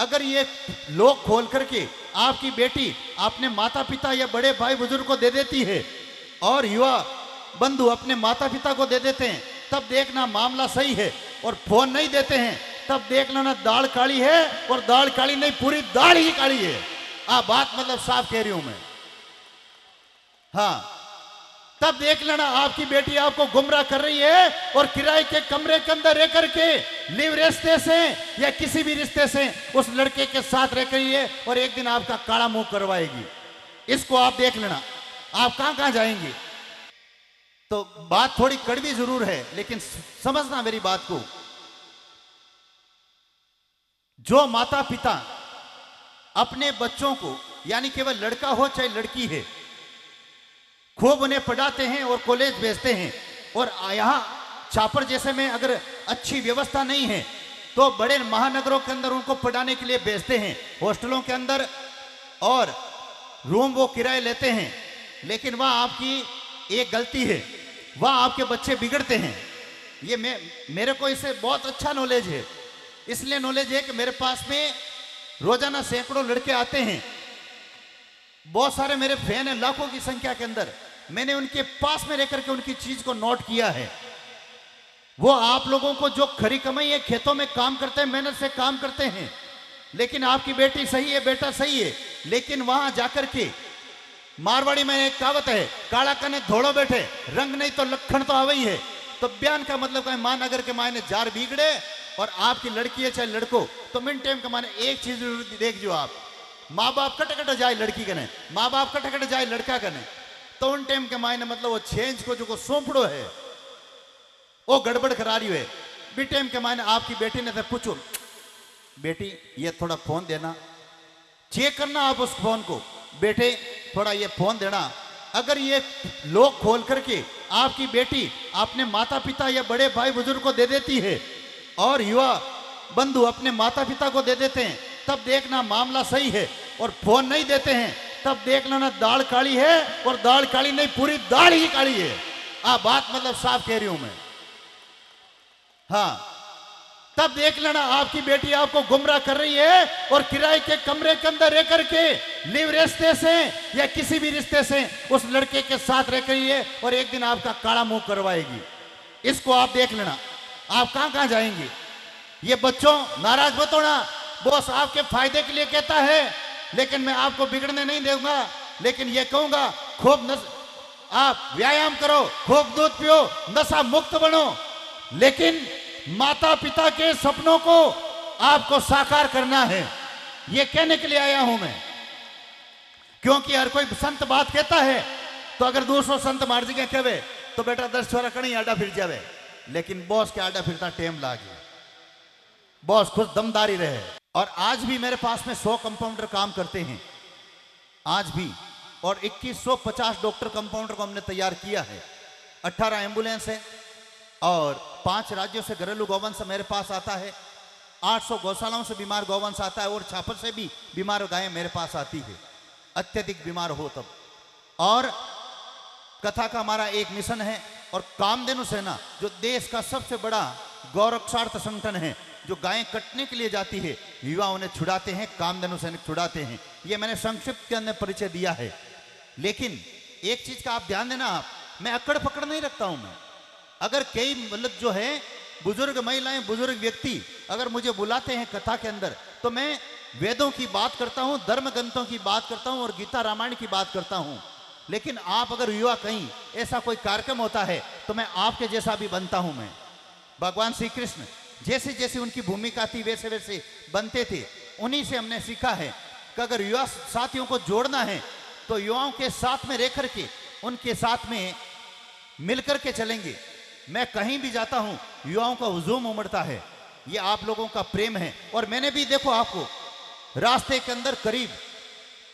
अगर ये लोग खोल करके आपकी बेटी अपने माता पिता या बड़े भाई बुजुर्ग को दे देती है और युवा बंधु अपने माता पिता को दे देते हैं, तब देखना मामला सही है। और फोन नहीं देते हैं तब देख लेना दाल काली है, और दाल काली नहीं पूरी दाल ही काली है। बात मतलब साफ कह रही हूं मैं। हाँ, तब देख लेना आपकी बेटी आपको गुमराह कर रही है और किराए के कमरे के अंदर रह करके लिव रिश्ते से या किसी भी रिश्ते से उस लड़के के साथ रह रही है और एक दिन आपका काला मुंह करवाएगी। इसको आप देख लेना, आप कहां कहां जाएंगे। तो बात थोड़ी कड़वी जरूर है, लेकिन समझना मेरी बात को। जो माता पिता अपने बच्चों को, यानी केवल लड़का हो चाहे लड़की है, खूब उन्हें पढ़ाते हैं और कॉलेज भेजते हैं, और यहां छापर जैसे में अगर अच्छी व्यवस्था नहीं है तो बड़े महानगरों के अंदर उनको पढ़ाने के लिए भेजते हैं, हॉस्टलों के अंदर, और रूम वो किराए लेते हैं। लेकिन वहां आपकी एक गलती है, वहां आपके बच्चे बिगड़ते हैं। ये मेरे को इससे बहुत अच्छा नॉलेज है। इसलिए नॉलेज है कि मेरे पास में रोजाना सैकड़ों लड़के आते हैं, बहुत सारे मेरे फैन हैं लाखों की संख्या के अंदर। मैंने उनके पास में रहकर के उनकी चीज को नोट किया है। वो आप लोगों को जो खरी कमाई है, खेतों में काम करते हैं, मेहनत से काम करते हैं, लेकिन आपकी बेटी सही है, बेटा सही है, लेकिन वहां जाकर के मारवाड़ी में एक कहावत है, काला कने धोड़ो बैठे, रंग नहीं तो लखन तो आवई है। तो बयान का मतलब है महानगर के मायने जार बिगड़े और आपकी लड़की है चाहे लड़को, तो मिन टाइम का माने एक चीज देख जो आप, माँ बाप कट जाए लड़की कने, माँ बाप कट जाए लड़का कने, तो उन टाइम के मायने मतलब वो चेंज को जो सौंपड़ो है वो गड़बड़ करा रही है। बी टाइम के मायने आपकी बेटी ने तो पूछो, बेटी ये थोड़ा फोन देना, चेक करना आप उस फोन को, बेटे थोड़ा ये फोन देना। अगर ये लोग खोल करके आपकी बेटी अपने माता पिता या बड़े भाई बुजुर्ग को दे देती है और युवा बंधु अपने माता पिता को दे देते हैं, तब देखना मामला सही है। और फोन नहीं देते हैं तब देख लेना दाल काली है, और दाल काली नहीं पूरी दाल ही काली है। बात मतलब साफ कह रही हूं मैं। हाँ, तब देख लेना आपकी बेटी आपको गुमराह कर रही है और किराए के कमरे के अंदर रह करके लिव रिश्ते से या किसी भी रिश्ते से उस लड़के के साथ रह रही है और एक दिन आपका काला मुंह करवाएगी। इसको आप देख लेना, आप कहां कहां जाएंगे। ये बच्चों नाराज मत होना, बॉस आपके फायदे के लिए कहता है, लेकिन मैं आपको बिगड़ने नहीं दूंगा। लेकिन ये कहूंगा खूब आप व्यायाम करो, खूब दूध पियो, नशा मुक्त बनो, लेकिन माता पिता के सपनों को आपको साकार करना है। ये कहने के लिए आया हूं मैं, क्योंकि हर कोई संत बात कहता है, तो अगर 200 संत मार जी के कहे तो बेटा 10 छोरा कहीं आडा फिर जावे, लेकिन बॉस के आडा फिरता टेम लागे, बॉस खुद दमदारी रहे। और आज भी मेरे पास में 100 कंपाउंडर काम करते हैं, आज भी, और 2150 डॉक्टर कंपाउंडर को हमने तैयार किया है। 18 एम्बुलेंस है और 5 राज्यों से घरेलू गौवंश मेरे पास आता है। 800 गौशालाओं से बीमार गौवंश आता है और छापर से भी बीमार गायें मेरे पास आती है, अत्यधिक बीमार हो तब। और कथा का हमारा एक मिशन है, और कामधेनु सेना जो देश का सबसे बड़ा गौरक्षार्थ संगठन है, जो गायें कटने के लिए जाती है, युवाओं ने छुड़ाते हैं, कामधेनु सैनिक छुड़ाते हैं। ये मैंने संक्षिप्त के अंदर परिचय दिया है। लेकिन एक चीज का आप ध्यान देना, मैं अकड़ पकड़ नहीं रखता हूं मैं। अगर कई मतलब जो है बुजुर्ग महिलाएं, बुजुर्ग व्यक्ति अगर मुझे बुलाते हैं कथा के अंदर, तो मैं वेदों की बात करता हूं, धर्म ग्रंथों की बात करता हूं और गीता रामायण की बात करता हूं। लेकिन आप अगर युवा कहीं ऐसा कोई कार्यक्रम होता है तो मैं आपके जैसा भी बनता हूं। मैं भगवान श्री कृष्ण जैसे जैसे उनकी भूमिका थी वैसे वैसे बनते थे। उन्हीं से हमने सीखा है कि अगर युवा साथियों को जोड़ना है तो युवाओं के साथ में रह करके उनके साथ में मिलकर के चलेंगे। मैं कहीं भी जाता हूं युवाओं का हुजूम उमड़ता है, ये आप लोगों का प्रेम है। और मैंने भी देखो आपको रास्ते के अंदर करीब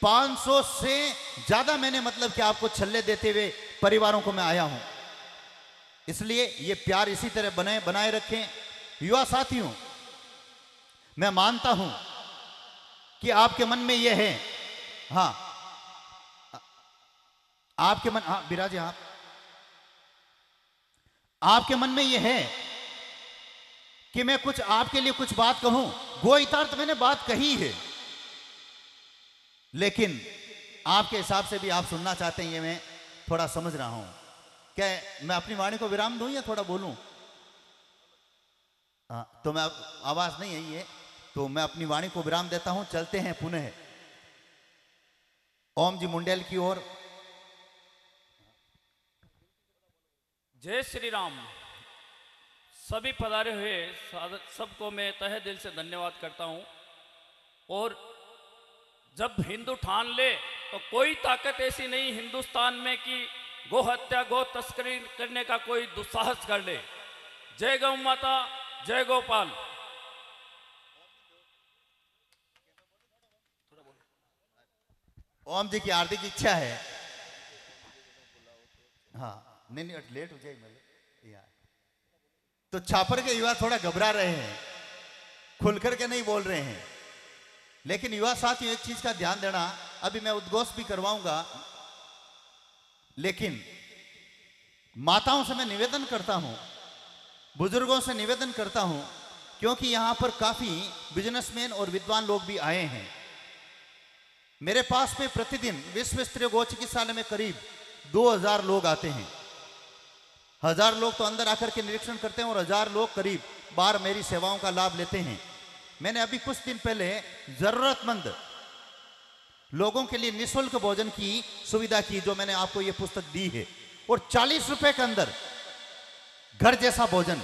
500 से ज्यादा मैंने मतलब कि आपको छल्ले देते हुए परिवारों को मैं आया हूं। इसलिए ये प्यार इसी तरह बनाए रखें। युवा साथियों, मैं मानता हूं कि आपके मन में यह है, हाँ आपके मन, हाँ बिराजे आपके मन में यह है कि मैं कुछ आपके लिए कुछ बात कहूं, गो इतार्थ मैंने बात कही है, लेकिन आपके हिसाब से भी आप सुनना चाहते हैं, ये मैं थोड़ा समझ रहा हूं। क्या मैं अपनी वाणी को विराम दूं या थोड़ा बोलूं? तो मैं आवाज नहीं है ये, तो मैं अपनी वाणी को विराम देता हूं। चलते हैं पुनः ओम जी मुंडेल की ओर। जय श्री राम। सभी पधारे हुए सबको मैं तहे दिल से धन्यवाद करता हूं। और जब हिंदू ठान ले तो कोई ताकत ऐसी नहीं हिंदुस्तान में कि गो हत्या गो तस्करी करने का कोई दुस्साहस कर ले। जय गौ माता, जय गोपाल। ओम जी की हार्दिक इच्छा है। हाँ नहीं लेट हो जाएगी मेरे। तो छापर के युवा थोड़ा घबरा रहे हैं, खुल करके नहीं बोल रहे हैं। लेकिन युवा साथियों, एक चीज का ध्यान देना, अभी मैं उद्घोष भी करवाऊंगा, लेकिन माताओं से मैं निवेदन करता हूं, बुजुर्गों से निवेदन करता हूं, क्योंकि यहां पर काफी बिजनेसमैन और विद्वान लोग भी आए हैं। मेरे पास में प्रतिदिन विश्व स्तरीय गौ चिकित्सालय में करीब 2000 लोग आते हैं। 1000 लोग तो अंदर आकर के निरीक्षण करते हैं और 1000 लोग करीब बार मेरी सेवाओं का लाभ लेते हैं। मैंने अभी कुछ दिन पहले जरूरतमंद लोगों के लिए निःशुल्क भोजन की सुविधा की, जो मैंने आपको ये पुस्तक दी है, और 40 रुपए के अंदर घर जैसा भोजन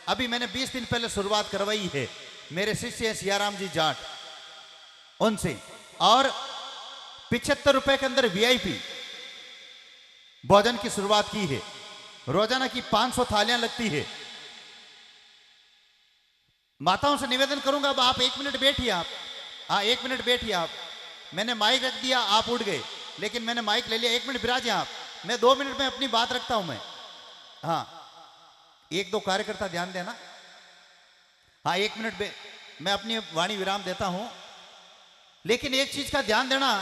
अभी मैंने 20 दिन पहले शुरुआत करवाई है। मेरे शिष्य हैं सियाराम जी जाट, उनसे, और 75 रुपए के अंदर वीआईपी भोजन की शुरुआत की है। रोजाना की 500 थालियां लगती है। माताओं से निवेदन करूंगा, अब आप 1 मिनट बैठिए। आप 1 मिनट बैठिए। आप, मैंने माइक रख दिया, आप उठ गए, लेकिन मैंने माइक ले लिया। 1 मिनट विराजिए आप, मैं 2 मिनट में अपनी बात रखता हूं मैं। हाँ 1-2 कार्यकर्ता ध्यान देना। हाँ 1 मिनट में मैं अपनी वाणी विराम देता हूं, लेकिन एक चीज का ध्यान देना,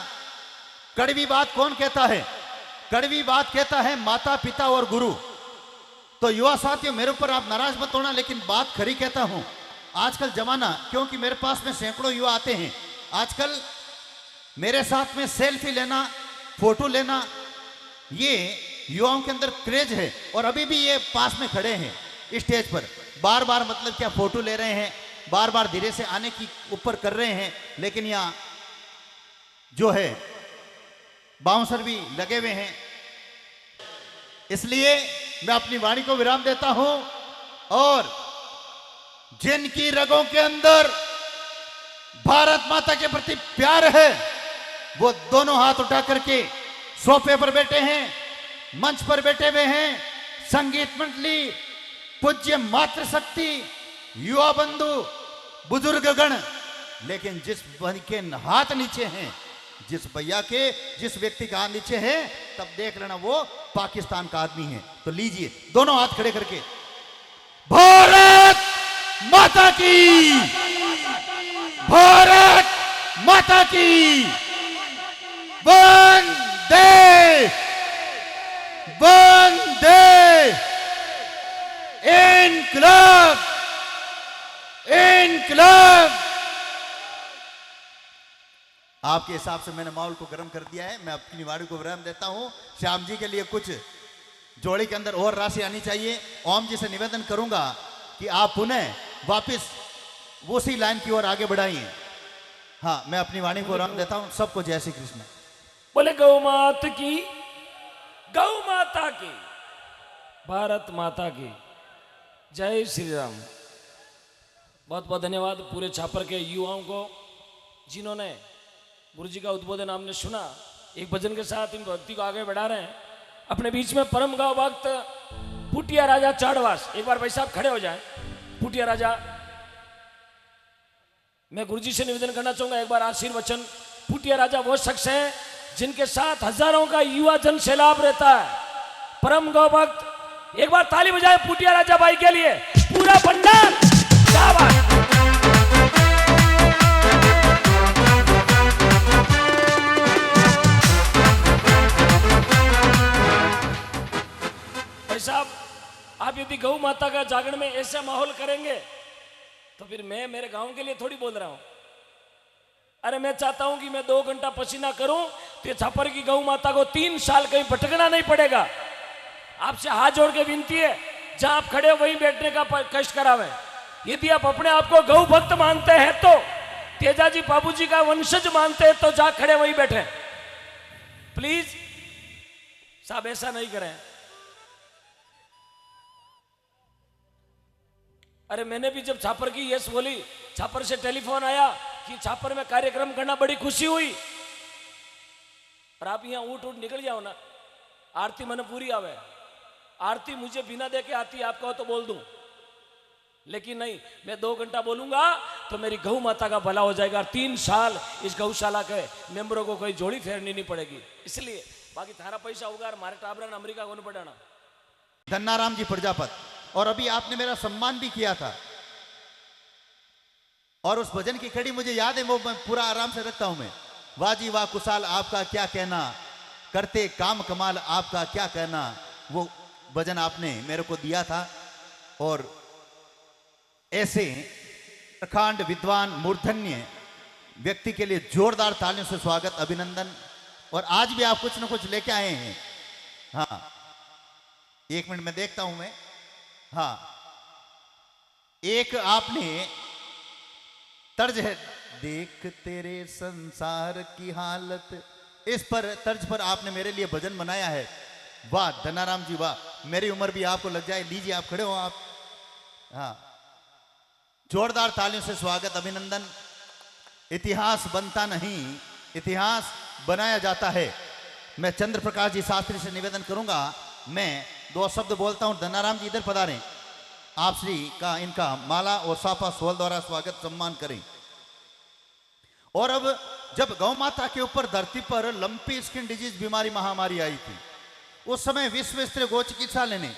कड़वी बात कौन कहता है? कड़वी बात कहता है माता पिता और गुरु। तो युवा साथियों, मेरे ऊपर आप नाराज मत होना, लेकिन बात खरी कहता हूं। आजकल जमाना, क्योंकि मेरे पास में सैकड़ों युवा आते हैं, आजकल मेरे साथ में सेल्फी लेना, फोटो लेना, ये युवाओं के अंदर क्रेज है। और अभी भी ये पास में खड़े हैं स्टेज पर, बार बार मतलब क्या फोटो ले रहे हैं, बार बार धीरे से आने की ऊपर कर रहे हैं, लेकिन यहाँ जो है बाउंसर भी लगे हुए हैं। इसलिए मैं अपनी वाणी को विराम देता हूं, और जिनकी रगों के अंदर भारत माता के प्रति प्यार है, वो दोनों हाथ उठा करके सोफे पर बैठे हैं, मंच पर बैठे हुए हैं। संगीत मंडली, पूज्य मातृशक्ति, युवा बंधु, बुजुर्ग गण, लेकिन जिस के हाथ नीचे हैं, जिस भैया के, जिस व्यक्ति का हाथ नीचे है, तब देख लेना वो पाकिस्तान का आदमी है। तो लीजिए दोनों हाथ खड़े करके, भारत माता की, भारत माता की, वंदे वंदे, इनकलाब इनकलाब। आपके हिसाब से मैंने माहौल को गर्म कर दिया है। मैं अपनी वाणी को विराम देता हूं। श्याम जी के लिए कुछ जोड़ी के अंदर और राशि आनी चाहिए। ओम जी से निवेदन करूंगा कि आप पुनः वापस उसी लाइन की ओर आगे बढ़ाइए। हाँ, मैं अपनी वाणी को विराम देता हूं। सबको जय श्री कृष्ण। बोले गौ माता की, गौ माता की, भारत माता की जय श्री राम। बहुत बहुत धन्यवाद पूरे छापर के युवाओं को, जिन्होंने गुरु जी का उद्बोधन हमने सुना। एक भजन के साथ इन भक्ति को आगे बढ़ा रहे हैं। अपने बीच में परम गाँव भक्त पुटिया राजा चाड़वास, एक बार भाई साहब खड़े हो जाए। पुटिया राजा, मैं गुरु जी से निवेदन करना चाहूंगा, एक बार आशीर्वचन। पुटिया राजा वो शख्स हैं जिनके साथ हजारों का युवा जन सैलाब रहता है। परम गौ भक्त, एक बार ताली बजाए पुटिया राजा भाई के लिए। पूरा भंडार, क्या बात। भाई साहब, आप यदि गौ माता का जागरण में ऐसा माहौल करेंगे तो फिर मैं मेरे गांव के लिए थोड़ी बोल रहा हूं। अरे मैं चाहता हूं कि मैं 2 घंटा पसीना करूं तो ये छापर की गौ माता को 3 साल कहीं भटकना नहीं पड़ेगा। आपसे हाथ जोड़ के विनती है, जहां आप खड़े हो वहीं बैठने का कष्ट करावे। यदि आप अपने आप को गौ भक्त मानते हैं तो, तेजाजी बाबूजी का वंशज मानते हैं तो जहां खड़े वहीं बैठे। प्लीज साहब ऐसा नहीं करें। अरे मैंने भी जब छापर की यस बोली, छापर से टेलीफोन आया कि छापर में कार्यक्रम करना, बड़ी खुशी हुई। और आप यहां उठ निकल जाओ ना, आरती मन पूरी आवे। आरती मुझे बिना देके आती है, आप कहो तो बोल दूं, लेकिन नहीं, मैं 2 घंटा बोलूंगा तो मेरी गौ माता का भला हो जाएगा। 3 साल इस गौशाला के मेंबरों को कोई जोड़ी फेरनी नहीं पड़ेगी। इसलिए बाकी थारा पैसा होगा और मारे टाबरा अमेरिका को नहीं पड़ाना। धन्नाराम जी प्रजापत, और अभी आपने मेरा सम्मान भी किया था, और उस भजन की कड़ी मुझे याद है, वो मैं पूरा आराम से रखता हूं मैं। वाह जी वाह कुशाल आपका क्या कहना, करते काम कमाल आपका क्या कहना, वो भजन आपने मेरे को दिया था। और ऐसे प्रकांड विद्वान मूर्धन्य व्यक्ति के लिए जोरदार तालियों से स्वागत, अभिनंदन। और आज भी आप कुछ न कुछ लेके आए हैं। हाँ 1 मिनट में देखता हूं मैं। हाँ एक आपने तर्ज है, देख तेरे संसार की हालत, इस पर तर्ज पर आपने मेरे लिए भजन बनाया है। वाह धन्नाराम जी वाह, मेरी उम्र भी आपको लग जाए। लीजिए आप खड़े हो आप। हाँ जोरदार तालियों से स्वागत, अभिनंदन। इतिहास बनता नहीं, इतिहास बनाया जाता है। मैं चंद्र प्रकाश जी शास्त्री से निवेदन करूंगा, मैं 2 शब्द बोलता हूं। धन्नाराम जी इधर पधारें, आप श्री का इनका माला और साफा सोल द्वारा स्वागत सम्मान करें। और अब जब गौ माता के ऊपर धरती पर लंपी स्किन डिजीज बीमारी महामारी आई थी, उस समय विश्व स्तरीय गौ चिकित्सालय ने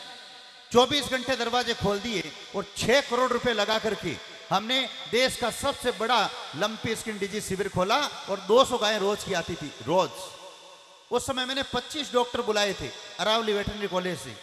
24 घंटे दरवाजे खोल दिए और 6 करोड़ रुपए लगा करके हमने देश का सबसे बड़ा लंपी स्किन डिजीज शिविर खोला, और 200 गायें रोज की आती थी रोज। उस समय मैंने 25 डॉक्टर बुलाए थे अरावली वेटरनरी कॉलेज से।